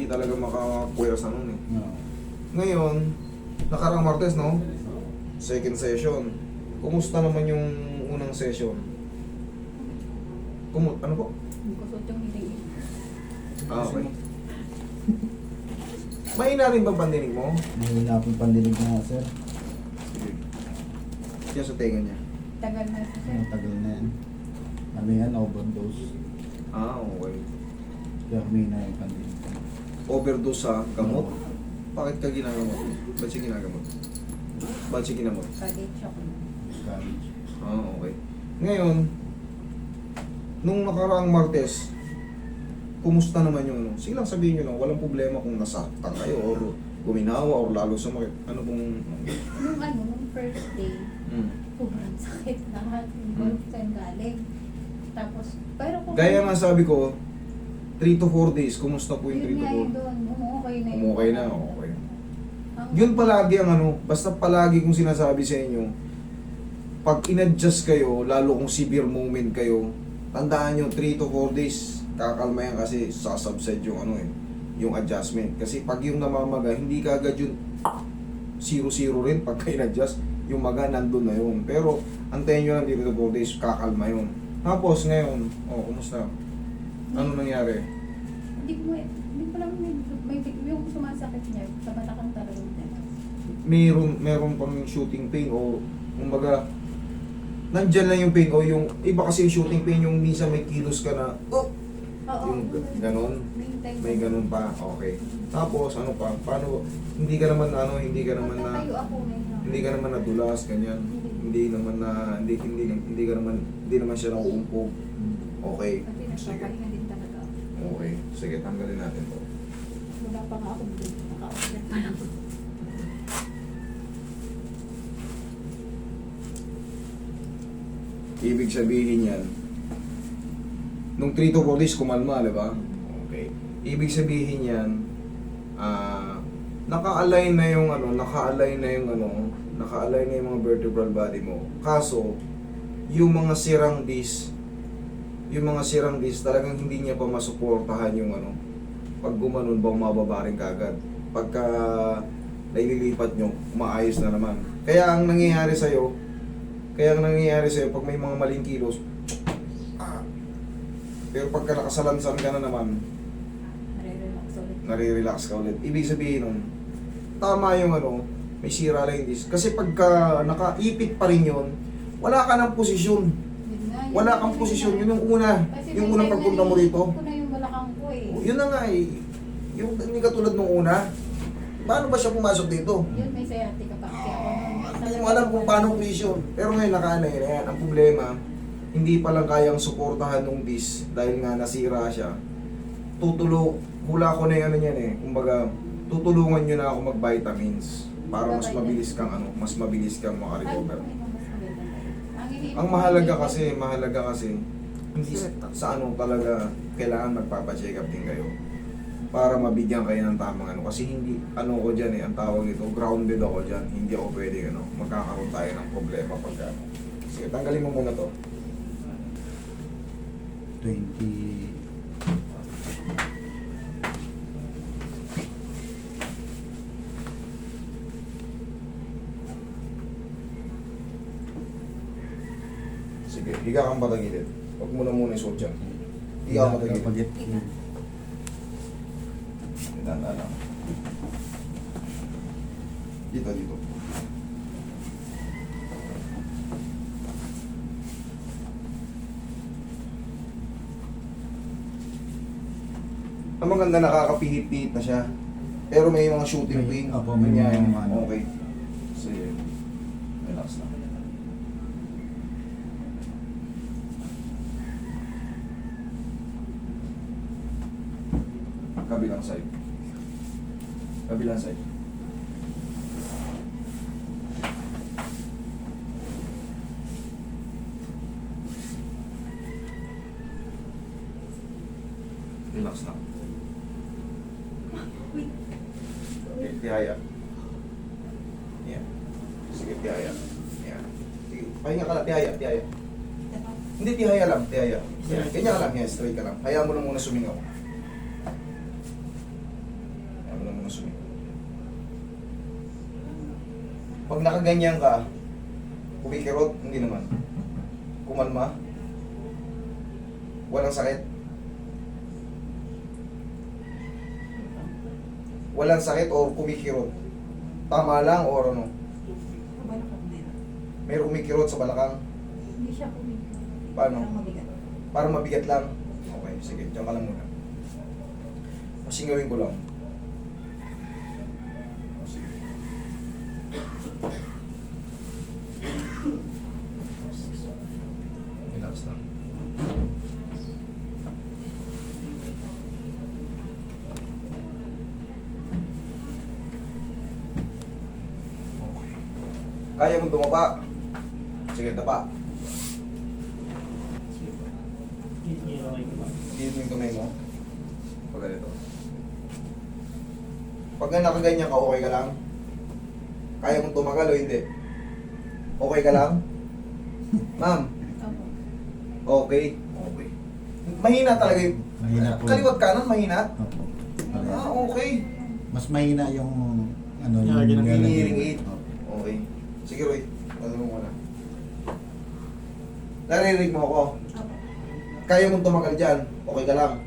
talaga makapuwersa nun eh. No. Ngayon, nakarang Martes, no? Second session. Kumusta naman yung unang session? Ano po? Kusot yung hiling. Okay. Mahina rin ba pandinig mo? Mahina akong pandinig nga, sir. Sige. Diyan sa tenga niya. Tagal na siya, sir. Matagal na yan. Ano yan, overdose. Okay. Kaya humina yung pandinig ko. Overdose sa gamot? Bakit ka ginagamot? Ba't siya ginagamot? Ba't siya ginamot? Body shock. College. Okay. Ngayon, nung nakaraang Martes, kumusta naman yung ano? Silang sabihin nyo lang, walang problema kung nasaktan kayo or guminawa or lalo sumakit. Ano kung... Nung first day, sobrang sakit lahat. Hindi ko saan galing. Tapos, pero kung... Gaya nga sabi ko, 3 to 4 days, kumusta po yung 3 yun to nga 4? yun doon. Okay na yun. Okay na, okay. Ang- Yun palagi ang ano, basta palagi kong sinasabi sa inyo, pag in-adjust kayo, lalo kung severe moment kayo, tandaan nyo, 3 to 4 days, kakalma yan kasi sasubside yung ano eh, yung adjustment. Kasi pag yung namamaga, hindi ka agad yun 0-0 rin pag in-adjust, yung maga nandun na yun. Pero, antayin nyo lang 3 to 4 days, kakalma yun. Tapos ngayon, kumusta? Ano nangyari? Hindi ko lang may yung sumasakit niya sa batakang talagang Meron pang shooting pain o kumbaga nandyan lang yung pain o yung iba kasi yung shooting pain yung minsan may kilos ka na Oo. yung ganon may ganon pa okay tapos ano pa paano hindi ka naman hindi ka naman na Magtatayo ako ngayon. hindi ka naman nadulas ganyan hindi naman siya nauumpog okay Kasi sige nagpapahinga din talaga ako. okay sige tanggalin natin to Wala pa nga akong dito. Naka-order pa lang. ibig sabihin yan, nung 3 to 4 days kumalma, di ba? Okay. Ibig sabihin yan, naka-align na yung mga vertebral body mo. Kaso, yung mga sirang disc talagang hindi niya pa masuportahan yung ano, pag gumanon ba mababa rin kagad. Pagka naililipat nyo, maayos na naman. Kaya ang nangyayari sa'yo, pag may mga maling kilos, pero pagka nakasalansan ka na naman, Nare-relax ulit. nare-relax ka ulit. Ibig sabihin nun, tama yung ano, may sira lang yung disc. Kasi pagka nakaipit pa rin yun, wala ka ng posisyon. Yun nga, yun Wala nga, kang yun posisyon. nga. Yun yung una. Kasi Yung may unang time pagpunta na mo rito. iniisip ko na yung balakang ko eh. Yun na nga eh. Yung hindi katulad nung una. Paano ba siya pumasok dito? Yun may sciatica pa kasi ako nun. Hindi mo alam kung paano posisyon. Pero ngayon nakaanay na yan. Ang problema, hindi pa lang kayang suportahan ng disc dahil nga nasira siya. Hula ko na yung ano yan eh. Kumbaga, tutulungan nyo na ako mag-vitamins para mas mabilis kang makarecover. Ang mahalaga kasi hindi sa ano talaga kailangan magpapa-check up din kayo para mabigyan kayo ng tamang ano kasi hindi ano ko diyan ang tawag nito grounded ako diyan hindi ako pwede magkakaroon tayo ng problema pag ano. Sige, tanggalin mo muna to. 20... Sige, higa kang patagilid. Huwag mo na muna isuot dyan. Higa kang patagilid. Pagit. Tanda lang. Dito. Ang maganda nakakapihit-pihit na siya. Pero may mga shooting pain. Opo, may mga ano. Okay. Sige. Relax lang. Kabilang side. Relax lang. Okay, tihaya. Yan. Sige, tihaya. Yan. Sige, pahinga ka lang, tihaya. Hindi, tihaya lang, tihaya. Yan, ganyan ka lang, yan, straight ka lang. Hayaan mo lang muna sumingaw. masumi. Pag nakaganyan ka, kumikirot, hindi naman. Kumalma, walang sakit. Walang sakit o kumikirot. Tama lang o ano? Balakang din. May kumikirot sa balakang. Hindi siya kumikot. Paano? Parang mabigat. Parang mabigat lang. Okay, sige. Diyan ka lang muna. Masingawin ko lang. Sige. Relax lang. Okay. Kaya mong tumapa. Sige, tapa. Dito yung kamay mo. Pag ganito. Pag nakaganyan ka, okay ka lang? Kaya mong tumagal o hindi? Okay ka lang? Ma'am, Opo. okay. Okay. Mahina talaga yung... Mahina po. Kaliwat kanan, mahina? Opo. Ah, okay. Mas mahina yung ano Nilagyan ng hearing aid. Opo. Okay. Sige, Roy. Ano mo muna. Naririnig mo ako. Opo. Kaya mong tumagal dyan, okay ka lang?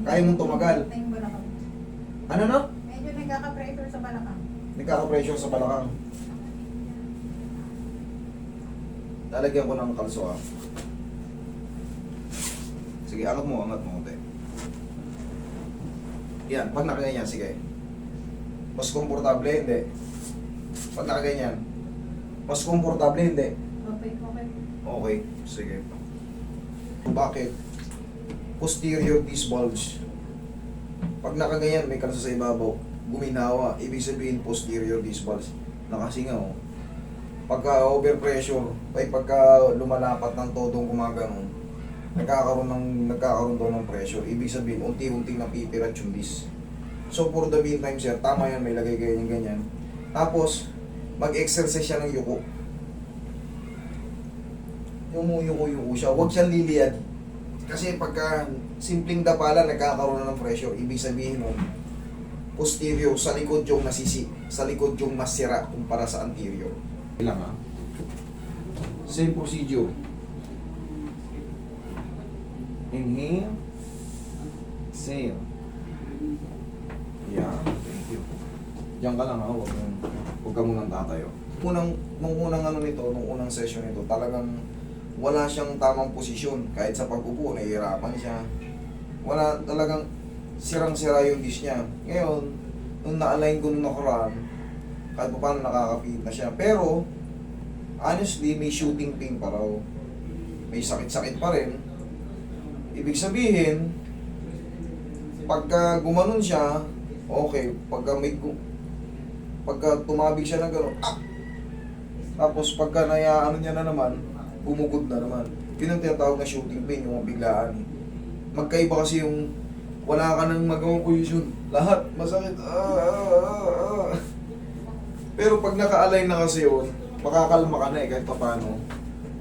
Kaya mong tumagal? Ito yung balakang. Ano no? Medyo nagkaka-pressure sa balakang. Nagkaka-pressure sa balakang. Lalagyan ko ng kalso ah. Sige, angat mo konti. Yan, pag nakaganyan, sige. Mas komportable, hindi. Pag nakaganyan, mas komportable, hindi. Okay, okay. Okay, sige. Bakit? Posterior disc bulge. Pag nakaganyan, may kalso sa ibabaw, guminawa, ibig sabihin posterior disc bulge. Nakasingaw. Pagka overpressure, ay pagka lumalapat ng todong gumaganon, nagkakaroon daw ng pressure. Ibig sabihin, unti-unting napipirat yung disc. So for the meantime, sir, tama yan, may lagay kayo yung ganyan. Tapos, mag-exercise siya ng yuko. Yuko siya, huwag siyang liliyad. Kasi pagka simpleng dapala, nagkakaroon na ng pressure, ibig sabihin nun, posterior, sa likod yung nasisi, sa likod yung nasira kumpara sa anterior. Ilang ha? Same procedure. Inhale. Exhale. Yeah, thank you. Diyan ka lang ha, huwag ka munang tatayo. Nung unang ano nito, nung unang session nito, talagang wala siyang tamang posisyon. Kahit sa pag-upo, nahihirapan siya. Wala talagang sirang-sira yung dish niya. Ngayon, nung na-align ko nung nakaraan, kahit pa paano nakakapihit na siya. Pero, honestly, may shooting pain pa raw. May sakit-sakit pa rin. Ibig sabihin, pagka gumanon siya, okay. Pagka tumabig siya na gano'n, ah! Tapos pagka nayaano niya na naman, bumugod na naman. Yun ang tinatawag na shooting pain, yung biglaan. Magkaiba kasi yung wala ka nang magawang posisyon. Lahat, masakit. Pero pag naka-align na kasi yun, makakalma ka na eh, kahit pa paano.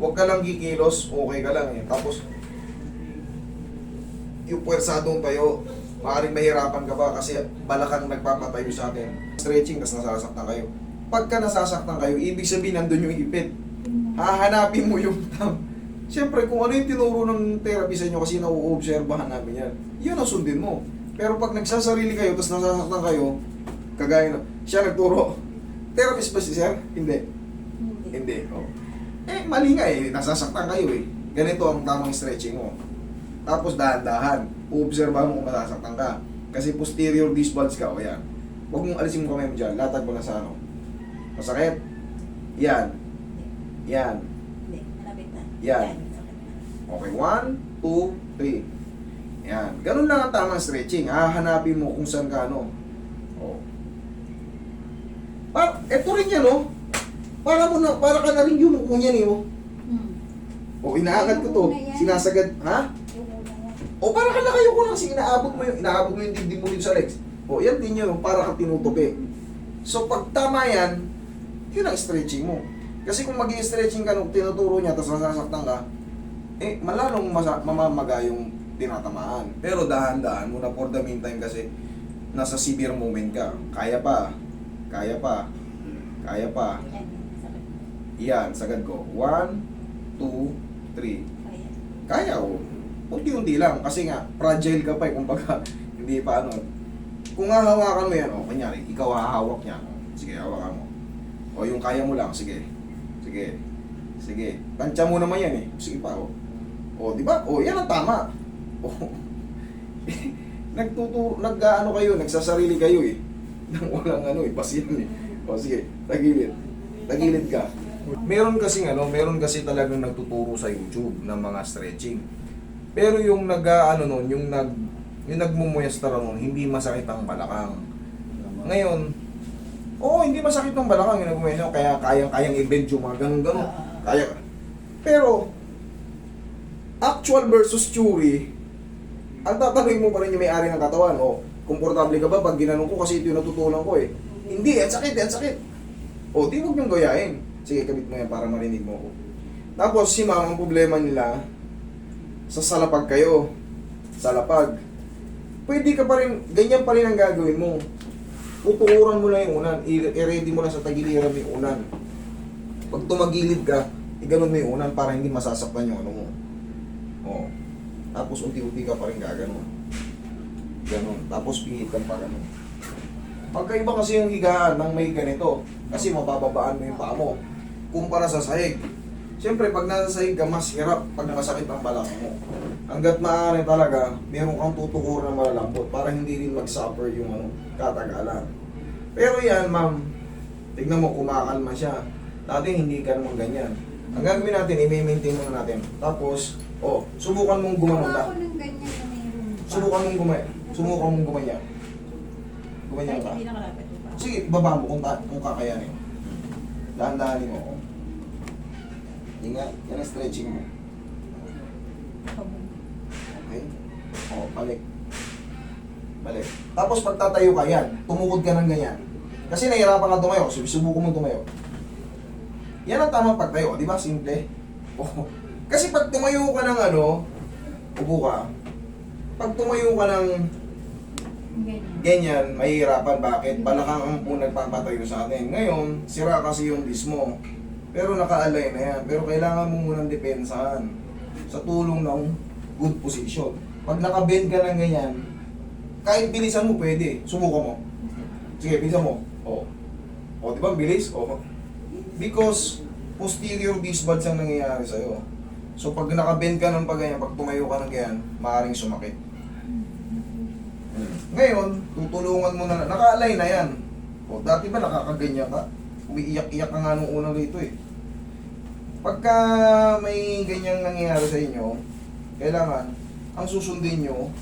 Huwag ka lang kikilos, okay ka lang eh. Tapos, yung puwersadong tayo, maaaring mahirapan ka pa kasi balakang nagpapatayo sa atin. Stretching, tas nasasaktan kayo. Pagka nasasaktan kayo, ibig sabihin nandun yung ipit. Hahanapin mo yung tam. Siyempre, kung ano yung tinuro ng therapy sa inyo kasi nauobserbahan namin yan, yun ang sundin mo. Pero pag nagsasarili kayo, tas nasasaktan kayo, kagaya na, siya nagturo, therapist ba si sir? Hindi. Hindi. Oh. Eh, mali nga eh. Nasasaktan kayo eh. Ganito ang tamang stretching mo. Tapos dahan-dahan. Uobserbahan mo kung masasaktan ka. Kasi posterior disc bulge ka. O yan. Huwag mong alisin mo kamay mo dyan. Latag mo na sa ano. Masakit? Yan. Yan. Hindi, malapit na. Yan. Okay. 1, 2, 3. Yan. Ganun lang ang tamang stretching. Hahanapin mo kung saan ka ano. Oh. Eto rin yan, oh. Para ka na rin yung kung yan, eh, oh. O, inaangat ko to. Sinasagad, ha? Yung una yan. O, para ka na kayo ko lang kasi inaabot mo yung dibdib mo dito sa legs. O, yan din yun, para kang tinutupi. So, pag tama yan, yun ang stretching mo. Kasi kung maging stretching ka nung tinuturo niya, tapos nasasaktan ka, eh, malalong mamamaga yung tinatamaan. Pero dahan-dahan muna for the meantime kasi nasa severe moment ka. Kaya pa. Kaya pa. Kaya pa. Yan, sakit. Yan, sagad ko. 1, 2, 3. Kaya. Kaya o. Unti-unti lang. Kasi nga, fragile ka pa eh. Kumbaga, hindi pa ano. Kung hahawakan mo yan, o, kunyari, ikaw hahawak niya. Sige, hawakan mo. O, yung kaya mo lang. Sige. Sige. Sige. Tansya mo naman yan eh. Sige pa, o. O, di ba? O, yan ang tama. O. Nag-ano kayo, nagsasarili kayo eh. Nang walang ano eh, basihan eh. O, sige. Tagilid. Tagilid ka. Meron kasi talagang nagtuturo sa YouTube ng mga stretching. Pero yung yung nagmumuestra nun, hindi masakit ang balakang. Ngayon, hindi masakit ang balakang yung nagmumuestra, kaya kayang i-bend yung mga ganun. Kaya. Pero, actual versus theory, ang tatanungin mo pa rin yung may-ari ng katawan, komportable ka ba pag ginanong ko kasi ito yung natutunan ko eh. Hindi, ang sakit. Di huwag niyong gayahin. Sige, kabit mo yan para marinig mo ko. Tapos si mama, ang problema nila, sa salapag kayo. Salapag. Pwede ka pa rin, ganyan pa rin ang gagawin mo. Tutukuran mo lang yung unan. I-ready mo lang sa tagiliran mo yung unan. Pag tumagilid ka, iganon mo yung unan para hindi masasaktan yung ano mo. Tapos unti-unti ka pa rin gaganon. Ganon. Tapos pingitan pa ganon. Pagkaiba kasi yung higaan ng may ganito. Kasi mabababaan mo yung paa mo. Kumpara sa sahig. Siyempre, pag nasa sahig ka, mas hirap pag masakit ang balakang mo. Hanggat maaari talaga, meron kang tutukuran na malalambot para hindi rin mag-suffer yung katagalan. Pero yan, ma'am, tignan mo, kumakalma siya. Dati hindi ka naman ganyan. Ang gagawin natin, i-maintain muna natin. Tapos, subukan mong gumanon na. Ako ng ganyan na mayroon. Subukan mong gumanya. Gumanya Kahit ka. hindi nakalapit pa. Sige, baba mo kung kakayanin. Dahan-dahanin mo. Ingat, yan ang stretching mo. Okay? Balik. Balik. Tapos pagtatayo ka yan, tumukod ka ng ganyan. Kasi nahihirapan ka tumayo, subukan mo tumayo. Yan ang tamang pagtayo, di ba? Simple. Kasi pag tumayo ka ng upo ka. Pag tumayo ka ng ganyan, mahihirapan. Bakit? Balakang ang po nagpapatayo sa atin. Ngayon, sira kasi yung disc mo. Pero naka-align na yan. Pero kailangan mo munang depensahan sa tulong ng good position. Pag naka-bend ka ng ganyan, kahit bilisan mo pwede. Subukan mo. Sige, bilisan mo. Di ba? Bilis? Because posterior disc bulge ang nangyayari sa'yo. So pag naka-bend ka ng ganyan, pag tumayo ka ng ganyan, maaaring sumakit. Ngayon, tutulungan mo na, naka-align na yan. Dati ba nakakaganyan ka? Umiiyak-iyak ka nga nung unang rito eh. Pagka may ganyang nangyayari sa inyo, kailangan, ang susundin nyo,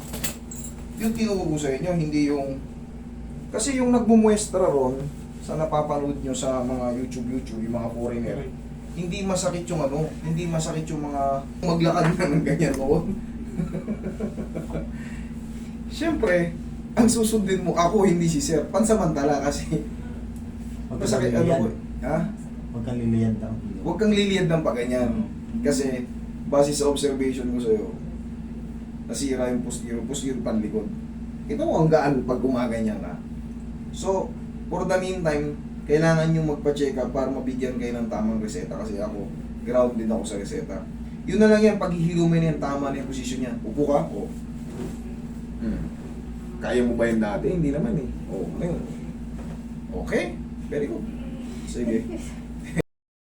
yung tinuro sa inyo, hindi yung... Kasi yung nagmumuestra ron, sa napapanood nyo sa mga YouTube, yung mga foreigner, hindi masakit yung hindi masakit yung mga maglakad na ng ganyan noon. Siyempre, ang susundin mo, ako hindi si sir, pansamantala kasi masakit ko. Ha? Huwag kang liliyad daw. Huwag kang liliyad ng paganyan. Kasi, base sa observation ko sa'yo, nasira yung posterior panlikod. Ito mo ang gaan pag gumaganyan ka. So, for the meantime, kailangan nyo magpa-check up para mabigyan kayo ng tamang reseta kasi ako, grounded ako sa reseta. Yun na lang yan, paghihilumin yan, tama na yung posisyon niya. Upo ka? Kaya mo ba yun dati? Hindi naman eh. Ngayon. Okay? Very good. Sige.